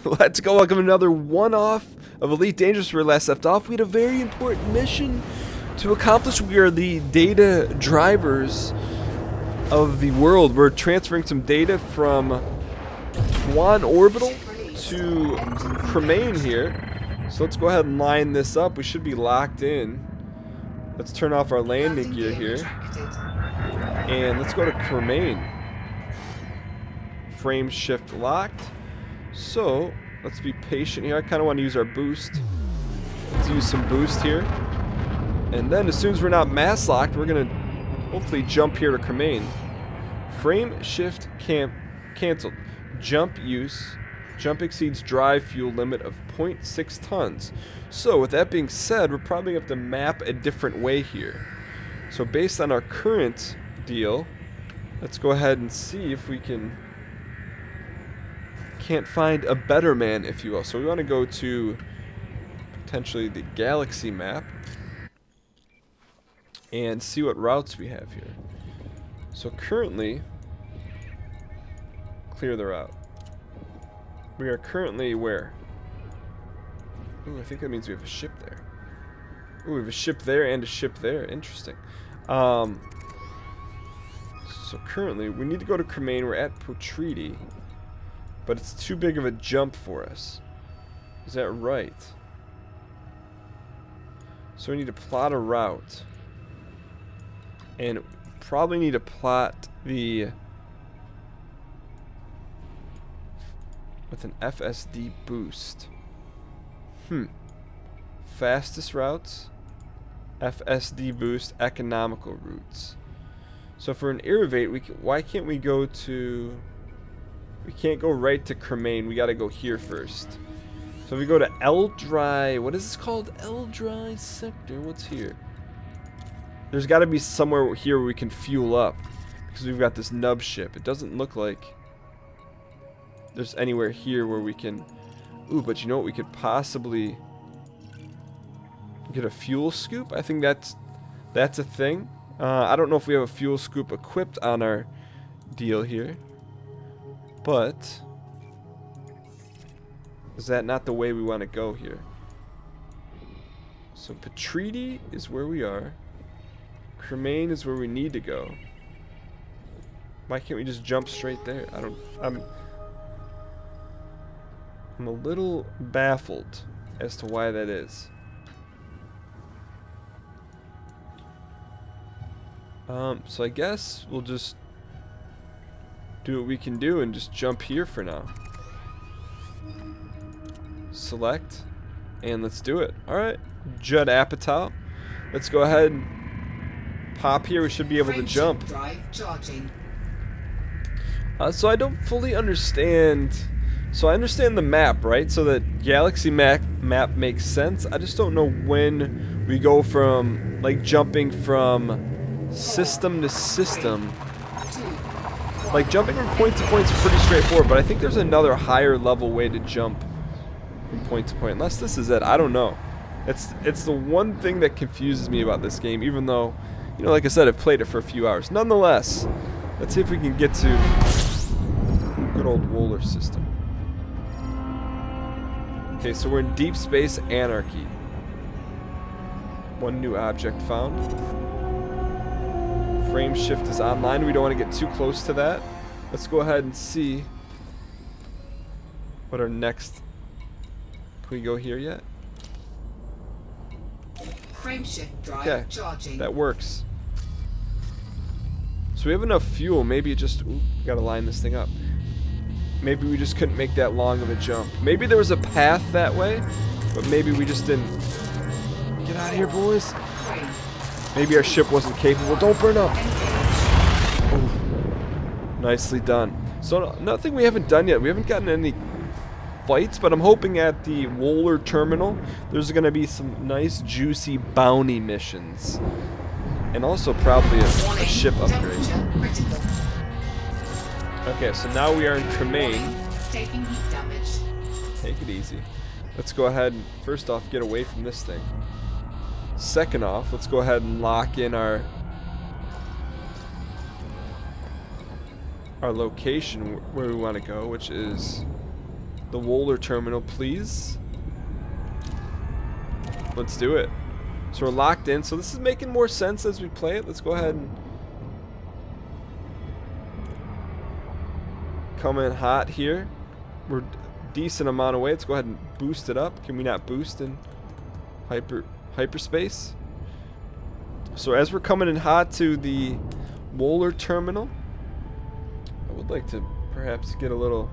Let's go. Welcome to another one-off of Elite Dangerous. Where we last left off, we had a very important mission to accomplish. We are the data drivers of the world. We're transferring some data from Twan Orbital to Cremain here. So let's go ahead and line this up. We should be locked in. Let's turn off our landing gear here. And let's go to Cremain. Frame shift locked. So, let's be patient here. I kind of want to use our boost. Let's use some boost here. And then as soon as we're not mass locked, we're going to hopefully jump here to Cremain. Frame shift canceled. Jump use. Jump exceeds drive fuel limit of 0.6 tons. So, with that being said, we're probably going to have to map a different way here. So, based on our current deal, let's go ahead and see if we can't find a better man, if you will. So we want to go to potentially the galaxy map and see what routes we have here. So currently, clear the route. We are currently where? Ooh, I think that means we have a ship there. Ooh, we have a ship there and a ship there. Interesting. So currently, we need to go to Cremain. We're at Procedurally. But it's too big of a jump for us. Is that right? So we need to plot a route. And probably need to plot with an FSD boost. Fastest routes. FSD boost, economical routes. So for an Irrivate, why can't we go to... We can't go right to Cremain. We gotta go here first. So if we go to Eldry, what is this called? Eldry sector. What's here? There's gotta be somewhere here where we can fuel up, because we've got this nub ship. It doesn't look like there's anywhere here where we can. Ooh, but you know what? We could possibly get a fuel scoop. I think that's a thing. I don't know if we have a fuel scoop equipped on our deal here. But is that not the way we want to go here? So Procedurally is where we are. Cremain is where we need to go. Why can't we just jump straight there? I'm a little baffled as to why that is. So I guess we'll just do what we can do and just jump here for now. Select, and let's do it. Alright, Judd Apatow. Let's go ahead and pop here. We should be able to jump. So I don't fully understand. So I understand the map, right? So the galaxy map makes sense. I just don't know when we go from, like, jumping from system to system. Like, jumping from point to point is pretty straightforward, but I think there's another higher level way to jump from point to point. Unless this is it, I don't know. It's the one thing that confuses me about this game, even though, you know, like I said, I've played it for a few hours. Nonetheless, let's see if we can get to good old Wohler system. Okay, so we're in Deep Space Anarchy. One new object found. Frame shift is online. We don't want to get too close to that. Let's go ahead and see what our next... Can we go here yet? Frame shift drive charging. That works. So we have enough fuel. Maybe it just... Ooh, gotta line this thing up. Maybe we just couldn't make that long of a jump. Maybe there was a path that way, but maybe we just didn't. Get out of here, boys. Maybe our ship wasn't capable. Don't burn up. Ooh. Nicely done. So nothing we haven't done yet. We haven't gotten any fights, but I'm hoping at the Wohler terminal there's going to be some nice juicy bounty missions. And also probably a ship upgrade. Okay, so now we are in Cremain. Taking heat damage. Take it easy. Let's go ahead and first off get away from this thing. Second off, let's go ahead and lock in our location where we want to go, which is the Wohler terminal, please. Let's do it. So we're locked in. So this is making more sense as we play it. Let's go ahead and come in hot here. We're a decent amount away. Let's go ahead and boost it up. Can we not boost in hyperspace? So as we're coming in hot to the Wohler terminal, I would like to perhaps get a little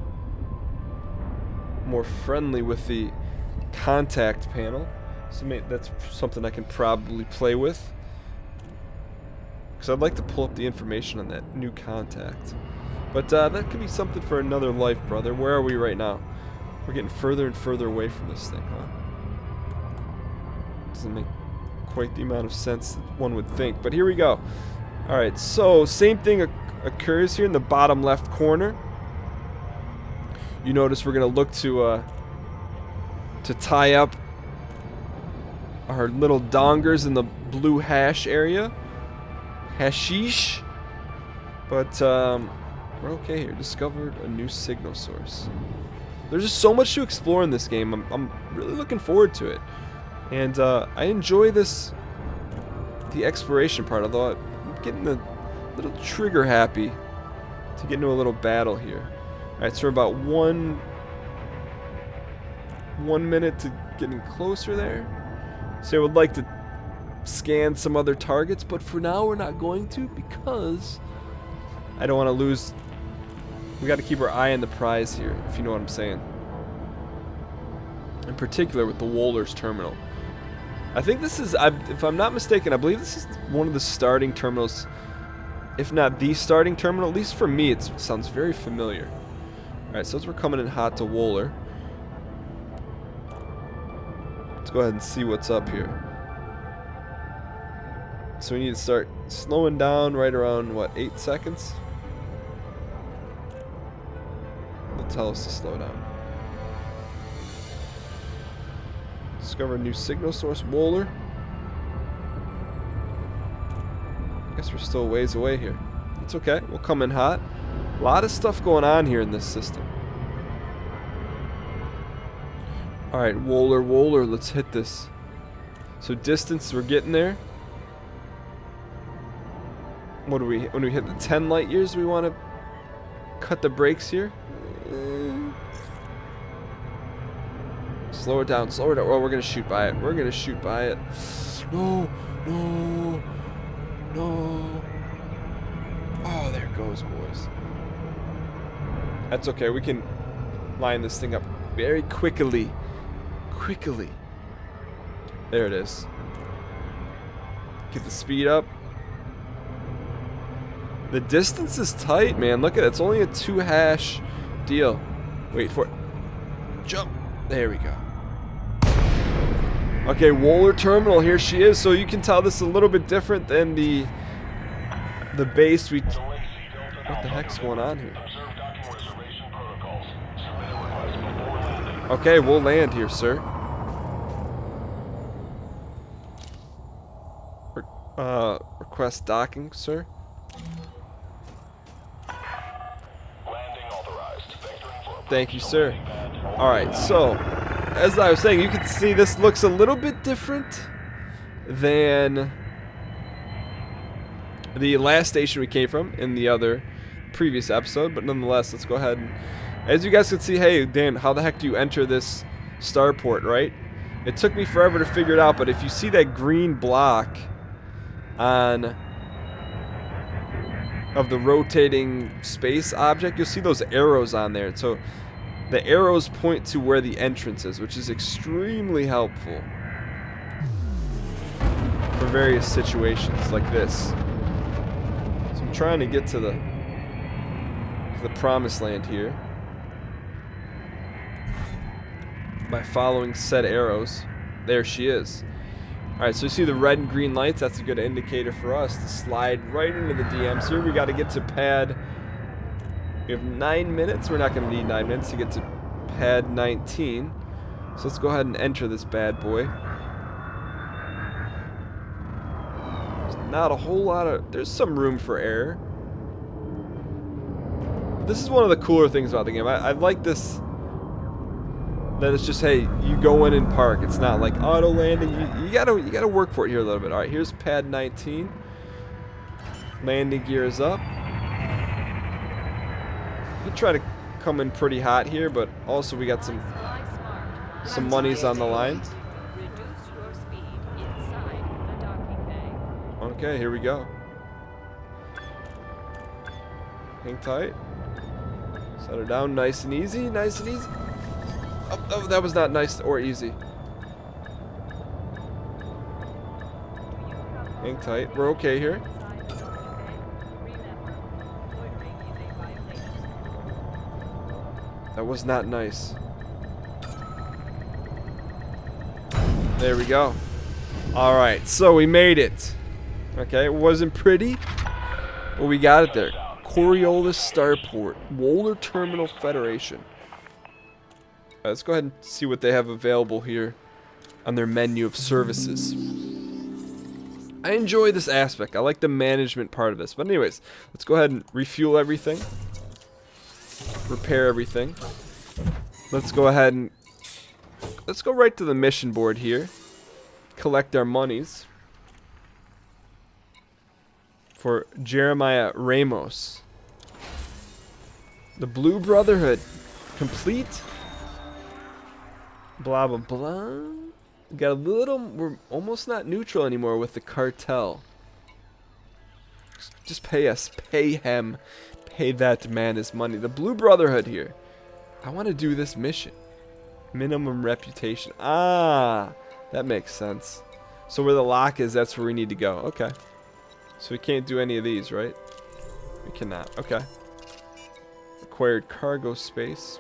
more friendly with the contact panel. So that's something I can probably play with, because I'd like to pull up the information on that new contact. But that could be something for another life, brother. Where are we right now? We're getting further and further away from this thing, huh? Doesn't make quite the amount of sense that one would think. But here we go. Alright, so same thing occurs here in the bottom left corner. You notice we're going to look to tie up our little dongers in the blue hash area. Hashish. But we're okay here. Discovered a new signal source. There's just so much to explore in this game. I'm really looking forward to it. And I enjoy the exploration part, although I'm getting a little trigger happy to get into a little battle here. Alright, so we're about one minute to getting closer there. So I would like to scan some other targets, but for now we're not going to, because I don't want to lose. We got to keep our eye on the prize here, if you know what I'm saying. In particular with the Wohler's terminal. I think this is, if I'm not mistaken, I believe this is one of the starting terminals, if not the starting terminal. At least for me, it sounds very familiar. Alright, so as we're coming in hot to Wohler, let's go ahead and see what's up here. So we need to start slowing down right around, what, 8 seconds? They'll tell us to slow down. Discover a new signal source, Wohler. I guess we're still a ways away here. It's okay, we'll come in hot. A lot of stuff going on here in this system. Alright, Wohler, let's hit this. So distance, we're getting there. What do we, when we hit the 10 light years, we want to cut the brakes here? Slow it down, slow it down. Oh, we're going to shoot by it. We're going to shoot by it. No, no, no. Oh, there it goes, boys. That's okay. We can line this thing up very quickly. Quickly. There it is. Get the speed up. The distance is tight, man. Look at it. It's only a 2 hash deal. Wait for it. Jump. There we go. Okay, Wohler terminal. Here she is. So you can tell this is a little bit different than the base we... What the heck's going on here? Okay, we'll land here, sir. Request docking, sir. Thank you, sir. Alright, so, as I was saying, you can see this looks a little bit different than the last station we came from in the other previous episode, but nonetheless, let's go ahead and, as you guys can see, hey, Dan, how the heck do you enter this starport, right? It took me forever to figure it out, but if you see that green block on of the rotating space object, you'll see those arrows on there. So the arrows point to where the entrance is, which is extremely helpful for various situations like this. So I'm trying to get to the promised land here by following said arrows. There she is. Alright, so you see the red and green lights. That's a good indicator for us to slide right into the DMs here. We got to get to pad. We have 9 minutes. We're not going to need 9 minutes to get to pad 19. So let's go ahead and enter this bad boy. There's not a whole lot of... There's some room for error. This is one of the cooler things about the game. I like this That it's just, hey, you go in and park. It's not like auto landing. You gotta work for it here a little bit. All right, here's pad 19. Landing gear is up. You try to come in pretty hot here, but also we got some monies on the line. Okay, here we go. Hang tight. Set her down nice and easy, nice and easy. Oh, that was not nice or easy. Hang tight. We're okay here. That was not nice. There we go. Alright, so we made it. Okay, it wasn't pretty, but we got it there. Coriolis Starport, Wohler Terminal Federation. Let's go ahead and see what they have available here on their menu of services. I enjoy this aspect. I like the management part of this. But anyways, let's go ahead and refuel everything. Repair everything. Let's go ahead and let's go right to the mission board here. Collect our monies for Jeremiah Ramos. The Blue Brotherhood complete. Blah blah blah. Got a little. We're almost not neutral anymore with the cartel. Just pay us. Pay him. Pay that man his money. The Blue Brotherhood here. I want to do this mission. Minimum reputation. Ah, that makes sense. So where the lock is, that's where we need to go. Okay. So we can't do any of these, right? We cannot. Okay. Acquired cargo space.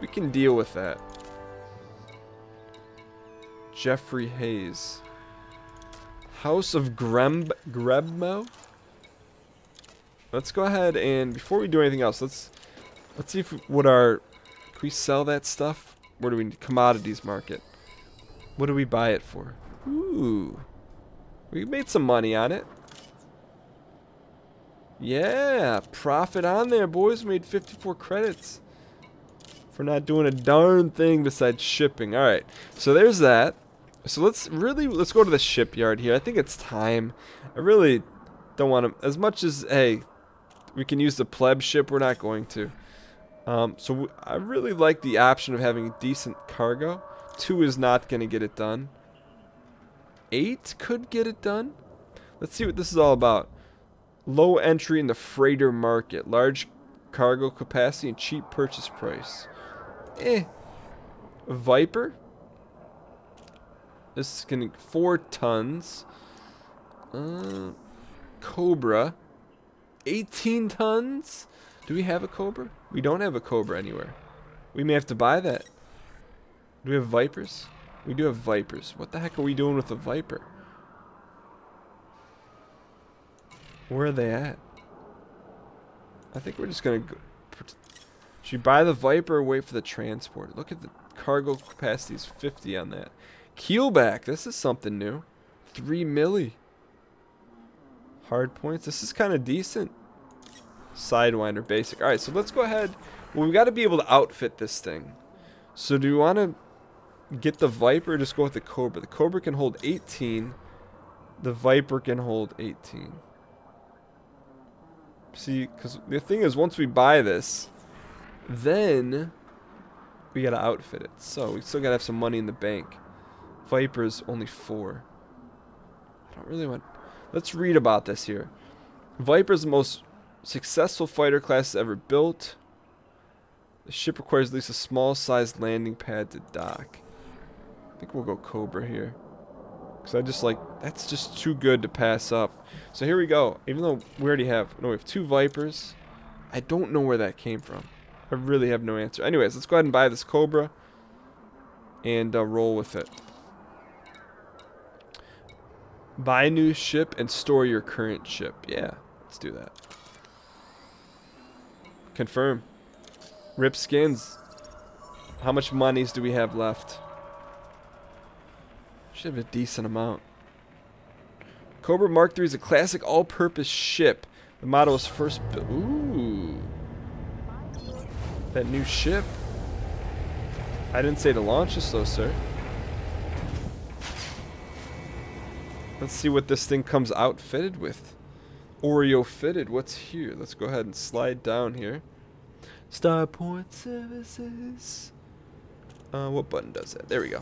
We can deal with that. Jeffrey Hayes. House of Grebmo. Let's go ahead and before we do anything else, let's see if what our can we sell that stuff? Where do we need commodities market? What do we buy it for? Ooh. We made some money on it. Yeah, profit on there, boys. Made 54 credits for not doing a darn thing besides shipping. All right, so there's that. So let's go to the shipyard here. I think it's time. I really don't want to, as much as hey, we can use the pleb ship. We're not going to. I really like the option of having decent cargo. 2 is not going to get it done. 8 could get it done. Let's see what this is all about. Low entry in the freighter market. Large cargo capacity and cheap purchase price. Viper. This is going to 4 tons. Cobra. 18 tons. Do we have a Cobra? We don't have a Cobra anywhere. We may have to buy that. Do we have Vipers? We do have Vipers. What the heck are we doing with a Viper? Where are they at? I think we're just going to go. Should we buy the Viper or wait for the transport? Look at the cargo capacity is 50 on that. Keelback. This is something new. 3 milli. Hard points. This is kind of decent. Sidewinder basic. Alright, so let's go ahead. Well, we got to be able to outfit this thing. So do you want to get the Viper or just go with the Cobra? The Cobra can hold 18. The Viper can hold 18. See, because the thing is, once we buy this, then we got to outfit it. So we still got to have some money in the bank. Viper's only 4. I don't really want... Let's read about this here. Viper's the most successful fighter class ever built. The ship requires at least a small-sized landing pad to dock. I think we'll go Cobra here. Because I just like... That's just too good to pass up. So here we go. Even though we already have... No, we have 2 Vipers. I don't know where that came from. I really have no answer. Anyways, let's go ahead and buy this Cobra. And roll with it. Buy a new ship and store your current ship. Yeah, let's do that. Confirm. Rip skins. How much monies do we have left? Should have a decent amount. Cobra Mark III is a classic all-purpose ship. The model was first built. Ooh. That new ship. I didn't say to launch this though, sir. Let's see what this thing comes outfitted with. Oreo fitted. What's here? Let's go ahead and slide down here. Starport services. What button does that? There we go.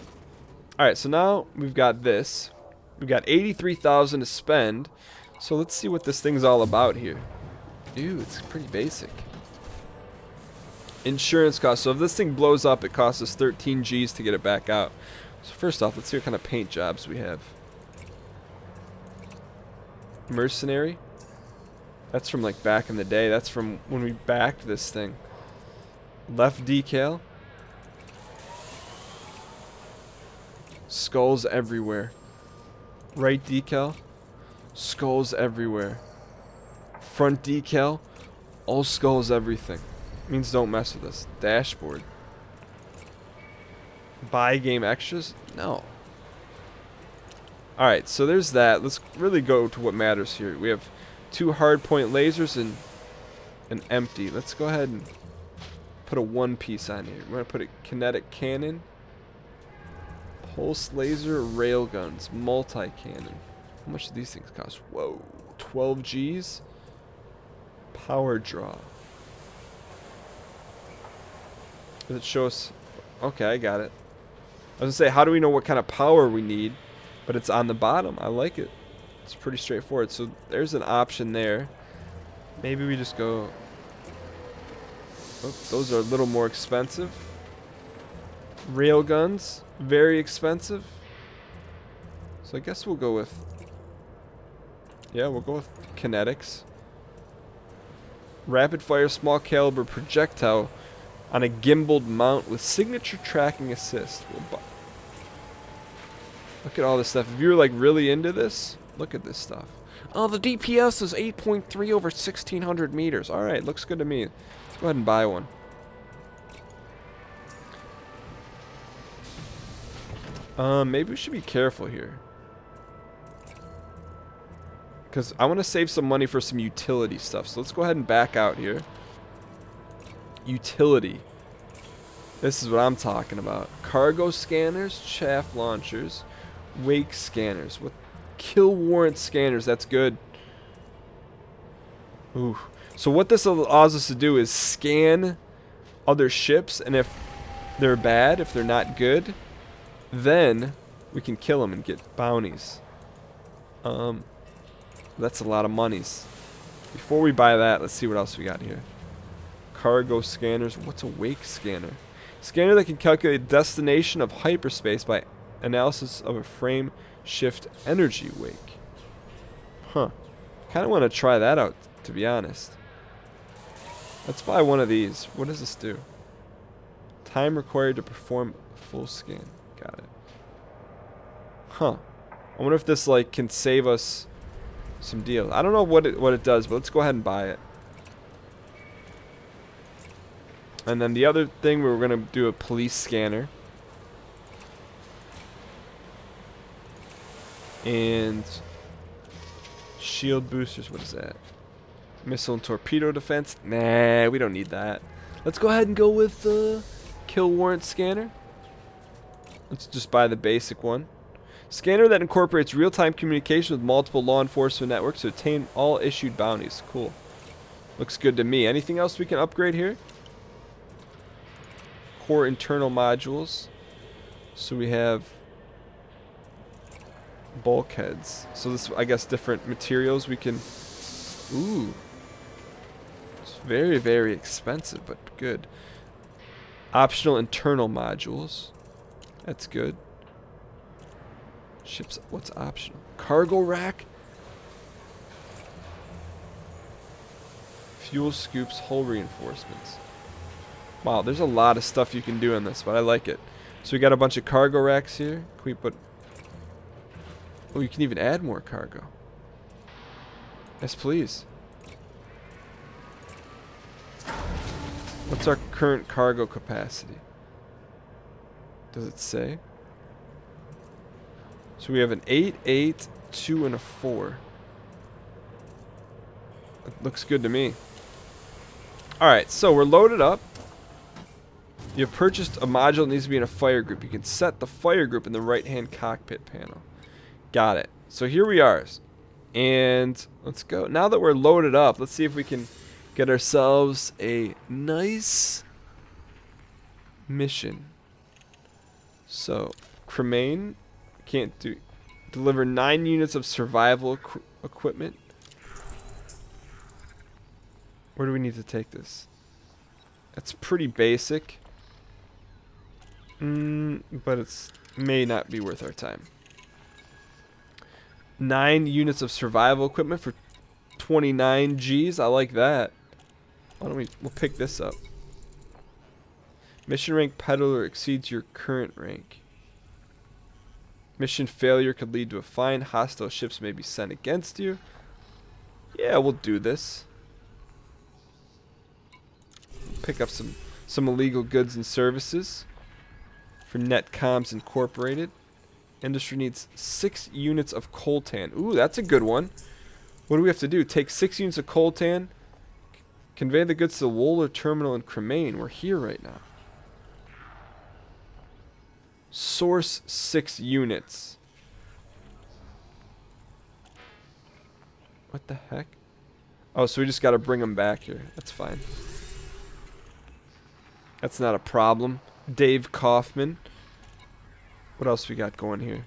Alright, so now we've got this. We've got 83,000 to spend. So let's see what this thing's all about here. Ew, it's pretty basic. Insurance costs. So if this thing blows up, it costs us 13 G's to get it back out. So first off, let's see what kind of paint jobs we have. Mercenary. That's from like back in the day. That's from when we backed this thing. Left decal. Skulls everywhere. Right decal. Skulls everywhere. Front decal. All skulls everything. Means don't mess with us. Dashboard. Buy game extras? No. Alright, so there's that. Let's really go to what matters here. We have 2 hardpoint lasers and an empty. Let's go ahead and put a 1 piece on here. We're going to put a kinetic cannon. Pulse laser railguns. Multi-cannon. How much do these things cost? Whoa. 12 G's. Power draw. Does it show us? Okay, I got it. I was going to say, how do we know what kind of power we need? But it's on the bottom. I like it. It's pretty straightforward. So there's an option there. Maybe we just go... Oh, those are a little more expensive. Railguns. Very expensive. So I guess we'll go with... Yeah, we'll go with kinetics. Rapid fire small caliber projectile on a gimbaled mount with signature tracking assist. Look at all this stuff. If you're like really into this, look at this stuff. Oh, the DPS is 8.3 over 1,600 meters. Alright, looks good to me. Let's go ahead and buy one. Maybe we should be careful here. Because I want to save some money for some utility stuff. So let's go ahead and back out here. Utility. This is what I'm talking about. Cargo scanners, chaff launchers, wake scanners. What? Kill warrant scanners. That's good. Ooh. So what this allows us to do is scan other ships, and if they're bad, if they're not good, then we can kill them and get bounties. That's a lot of monies. Before we buy that, let's see what else we got here. Cargo scanners. What's a wake scanner? Scanner that can calculate destination of hyperspace by analysis of a frame shift energy wake. Huh. Kind of want to try that out, to be honest. Let's buy one of these. What does this do? Time required to perform a full scan. Got it. Huh. I wonder if this like can save us some deals. I don't know what it does, but let's go ahead and buy it. And then the other thing, we were going to do a police scanner. And shield boosters. What is that? Missile and torpedo defense. Nah, we don't need that. Let's go ahead and go with the kill warrant scanner. Let's just buy the basic one. Scanner that incorporates real-time communication with multiple law enforcement networks to obtain all issued bounties. Cool. Looks good to me. Anything else we can upgrade here? Core internal modules. So we have bulkheads. So this, I guess, different materials we can... Ooh. It's very, very expensive, but good. Optional internal modules. That's good. Ships, what's optional? Cargo rack. Fuel scoops, hull reinforcements. Wow, there's a lot of stuff you can do in this, but I like it. So we got a bunch of cargo racks here. Can we put... Oh, you can even add more cargo. Yes, please. What's our current cargo capacity? Does it say? So we have an 8, 8, 2, and a 4. It looks good to me. Alright, so we're loaded up. You have purchased a module that needs to be in a fire group. You can set the fire group in the right-hand cockpit panel. Got it. So here we are. And let's go. Now that we're loaded up, let's see if we can get ourselves a nice mission. So, Cremain can't deliver 9 units of survival equipment. Where do we need to take this? That's pretty basic. But it's may not be worth our time. 9 units of survival equipment for 29 Gs. I like that. Why don't we'll pick this up. Mission rank peddler exceeds your current rank. Mission failure could lead to a fine. Hostile ships may be sent against you. Yeah, we'll do this. Pick up some illegal goods and services for Netcoms Incorporated. Industry needs 6 units of coltan. Ooh, that's a good one. What do we have to do? Take 6 units of coltan, convey the goods to the Wohler terminal in Cremain. We're here right now. Source 6 units. What the heck? Oh, so we just got to bring them back here. That's fine. That's not a problem. Dave Kaufman. What else we got going here?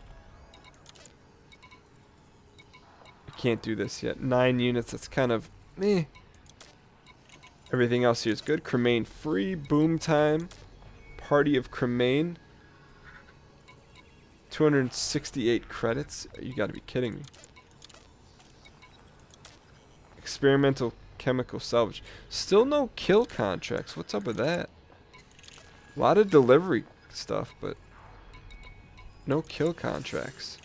We can't do this yet. 9 units. That's kind of meh. Everything else here is good. Cremain free. Boom time. Party of Cremain. 268 credits. You got to be kidding me. Experimental chemical salvage. Still no kill contracts. What's up with that? A lot of delivery stuff, but no kill contracts.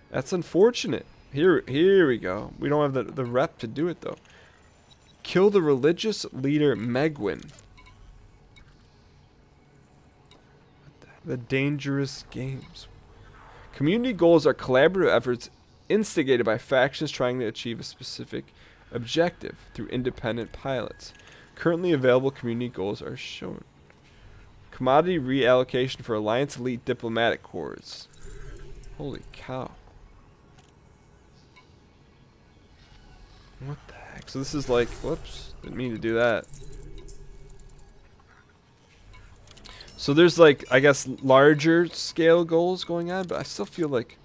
That's unfortunate. Here we go. We don't have the rep to do it, though. Kill the religious leader Megwin. The dangerous games. Community goals are collaborative efforts instigated by factions trying to achieve a specific objective through independent pilots. Currently available community goals are shown. Commodity reallocation for Alliance Elite Diplomatic Corps. Holy cow. What the heck? So this is like, whoops, didn't mean to do that. So there's like, I guess, larger scale goals going on, but I still feel like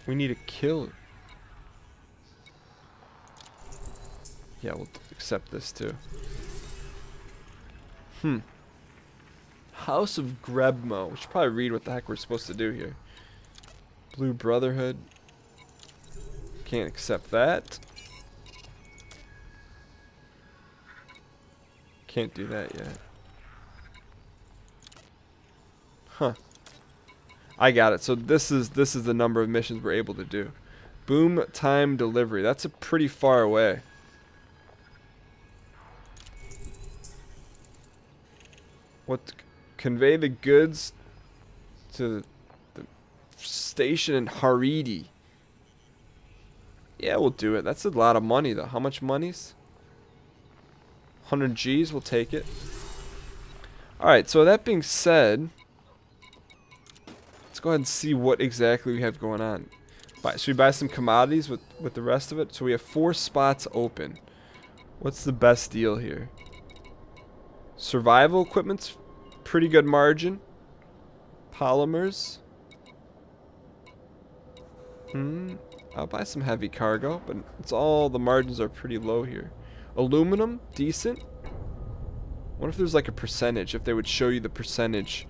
we need to kill. Yeah, we'll accept this too. House of Grebmo. We should probably read what the heck we're supposed to do here. Blue Brotherhood. Can't accept that. Can't do that yet. Huh. I got it. So this is the number of missions we're able to do. Boom time delivery. That's a pretty far away. What? Convey the goods to the station in Haridi. Yeah, we'll do it. That's a lot of money, though. How much money's? 100 Gs. We'll take it. Alright, so that being said, let's go ahead and see what exactly we have going on. Should we buy some commodities with the rest of it? So we have 4 spots open. What's the best deal here? Survival equipment's pretty good margin. Polymers. I'll buy some heavy cargo, but it's all the margins are pretty low here. Aluminum, decent. What if there's like a percentage? If they would show you the percentage.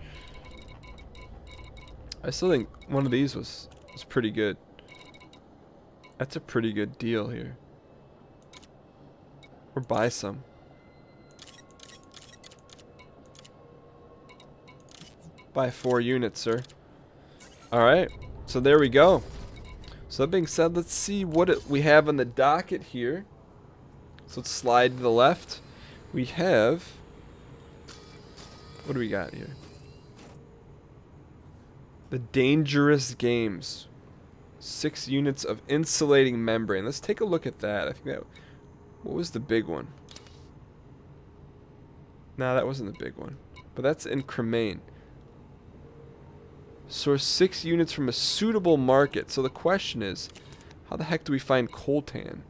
I still think one of these was pretty good. That's a pretty good deal here. Or buy some. Buy 4 units, sir. Alright, so there we go. So that being said, let's see what we have on the docket here. So let's slide to the left. We have... what do we got here? The dangerous games. 6 units of insulating membrane. Let's take a look at that. I think that... what was the big one? Nah, that wasn't the big one. But that's in Cremain. Source 6 units from a suitable market. So the question is, how the heck do we find coltan?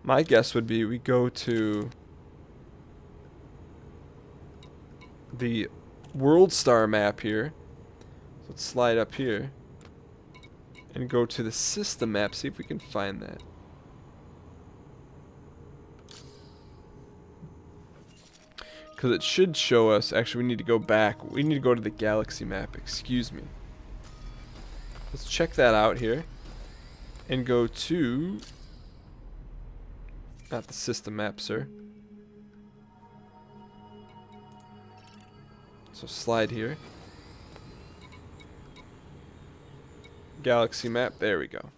My guess would be we go to the World Star map here. So let's slide up here and go to the system map, see if we can find that. Because it should show us, actually we need to go back. We need to go to the galaxy map, excuse me. Let's check that out here. And go to, not the system map, sir. So slide here. Galaxy map, there we go.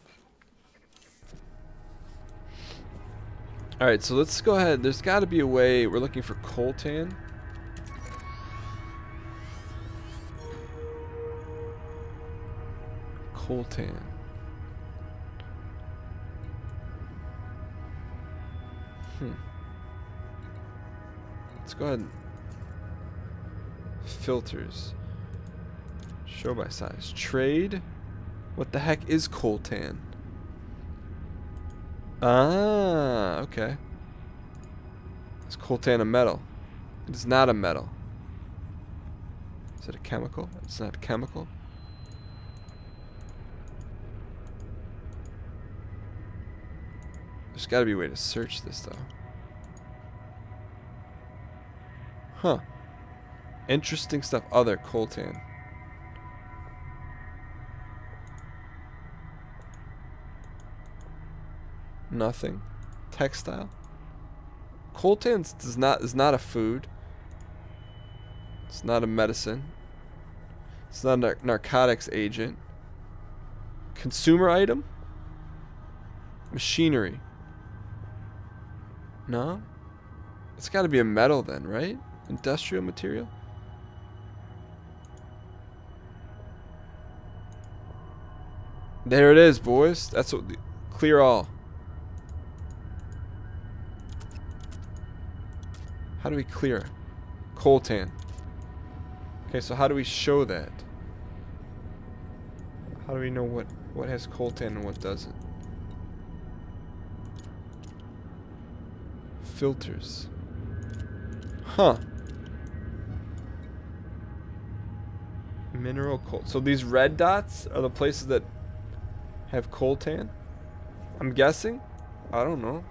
Alright, so let's go ahead. There's got to be a way. We're looking for coltan. Coltan. Let's go ahead and filters. Show by size. Trade. What the heck is coltan? Ah, okay. Is coltan a metal? It is not a metal. Is it a chemical? It's not a chemical. There's got to be a way to search this, though. Huh. Interesting stuff. Other coltan. Nothing. Textile. Coltan is not a food. It's not a medicine. It's not a narcotics agent. Consumer item? Machinery. No? It's got to be a metal then, right? Industrial material? There it is, boys. That's what. Clear all. How do we clear? Coltan. Okay, so how do we show that? How do we know what has coltan and what doesn't? Filters. Huh. Mineral coal. So these red dots are the places that have coltan? I'm guessing? I don't know.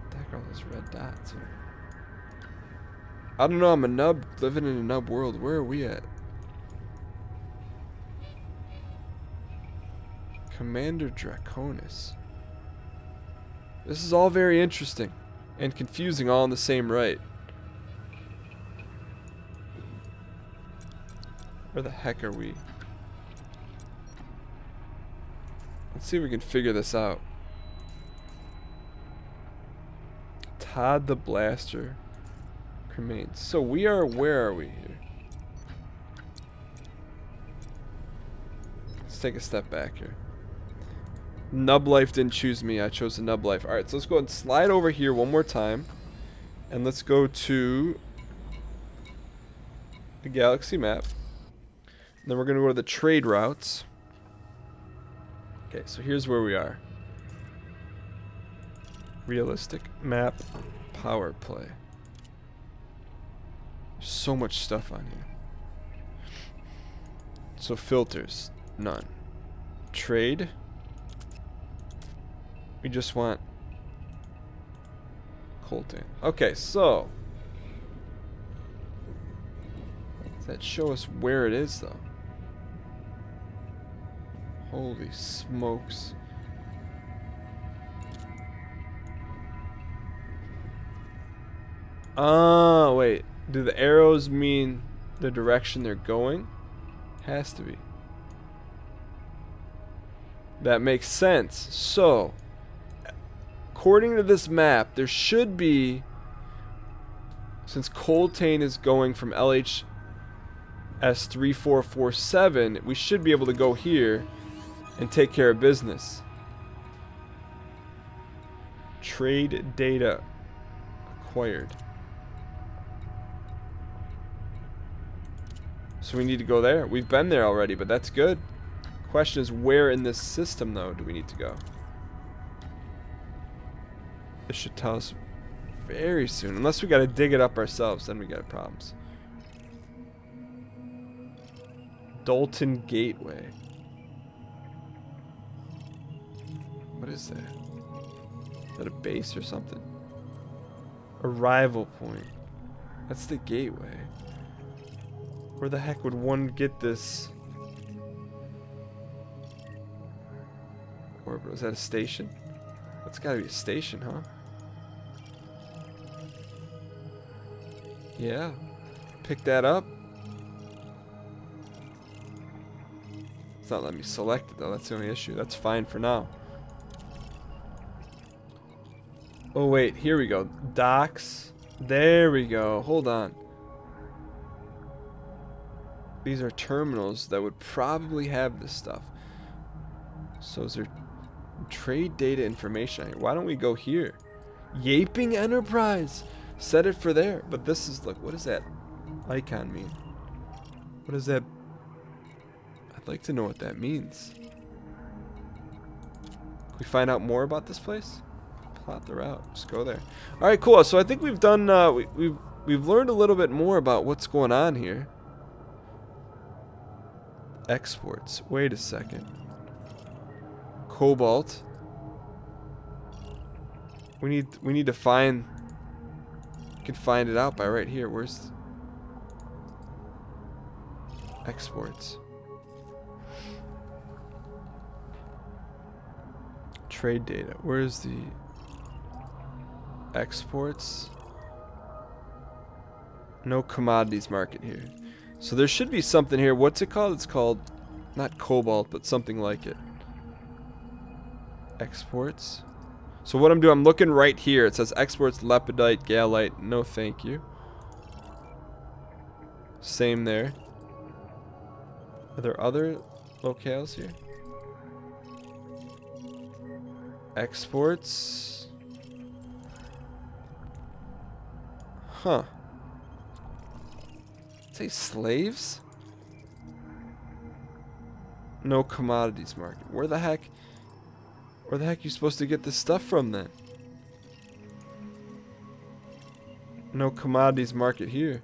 What the heck are those red dots here? I don't know, I'm a nub living in a nub world. Where are we at? Commander Draconis. This is all very interesting and confusing all in the same right. Where the heck are we? Let's see if we can figure this out. Todd the Blaster. Cremain. So we are, where are we here? Let's take a step back here. Nub Life didn't choose me. I chose the Nub Life. Alright, so let's go ahead and slide over here one more time. And let's go to the galaxy map. And then we're going to go to the trade routes. Okay, so here's where we are. Realistic map power play. There's so much stuff on here. So filters, none. Trade. We just want coltan. Okay, so does that show us where it is though? Holy smokes. Ah, wait. Do the arrows mean the direction they're going? Has to be. That makes sense. So, according to this map, there should be, since coltan is going from LHS 3447, we should be able to go here and take care of business. Trade data acquired. So we need to go there. We've been there already, but that's good. Question is, where in this system, though, do we need to go? This should tell us very soon. Unless we got to dig it up ourselves, then we got problems. Dalton Gateway. What is that? Is that a base or something? Arrival point. That's the gateway. Where the heck would one get this? Or was that a station? That's gotta be a station, huh? Yeah. Pick that up. It's not letting me select it though, that's the only issue. That's fine for now. Oh wait, here we go. Docks. There we go. Hold on. These are terminals that would probably have this stuff. So is there trade data information? Why don't we go here? Yaping Enterprise. Set it for there. But this is, look, what does that icon mean? What does that... I'd like to know what that means. Can we find out more about this place? Plot the route. Just go there. All right, cool. So I think we've done. We've learned a little bit more about what's going on here. Exports. Wait a second. Cobalt. We need to find. We can find it out by right here. Where's exports? Trade data. Where's the exports? No commodities market here. So there should be something here. What's it called? It's called not cobalt, but something like it. Exports. So what I'm doing, I'm looking right here. It says exports lepidite, galite. No, thank you. Same there. Are there other locales here? Exports. Huh. Say slaves? No commodities market. Where the heck are you supposed to get this stuff from then? No commodities market here.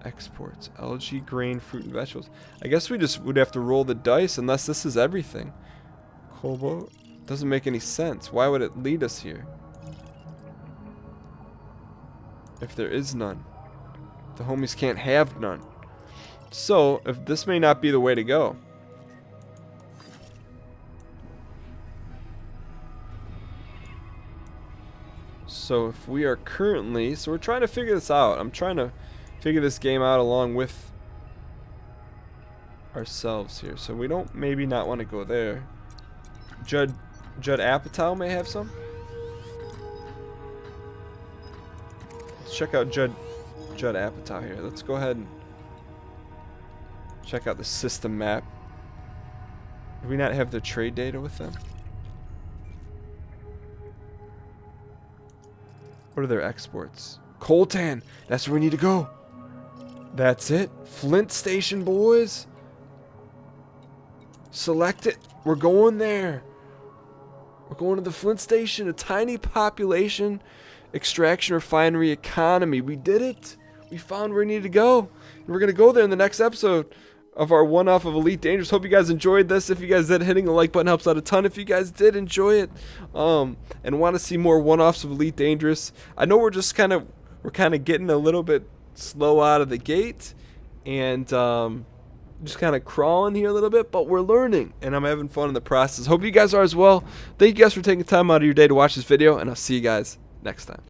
Exports. Algae, grain, fruit, and vegetables. I guess we just would have to roll the dice unless this is everything. Cobalt? Doesn't make any sense. Why would it lead us here? If there is none. The homies can't have none. So, if this may not be the way to go. So if we are currently, so we're trying to figure this out. I'm trying to figure this game out along with ourselves here. So we don't maybe not want to go there. Judd Apatow may have some. Let's check out Judd Apatow here. Let's go ahead and check out the system map. Do we not have the trade data with them? What are their exports? Coltan! That's where we need to go. That's it. Flint Station, boys. Select it. We're going there. We're going to the Flint Station. A tiny population extraction refinery economy. We did it. We found where we need to go. And we're going to go there in the next episode of our one-off of Elite Dangerous. Hope you guys enjoyed this. If you guys did, hitting the like button helps out a ton. If you guys did enjoy it and want to see more one-offs of Elite Dangerous, I know we're kind of getting a little bit slow out of the gate and just kind of crawling here a little bit, but we're learning and I'm having fun in the process. Hope you guys are as well. Thank you guys for taking time out of your day to watch this video, and I'll see you guys next time.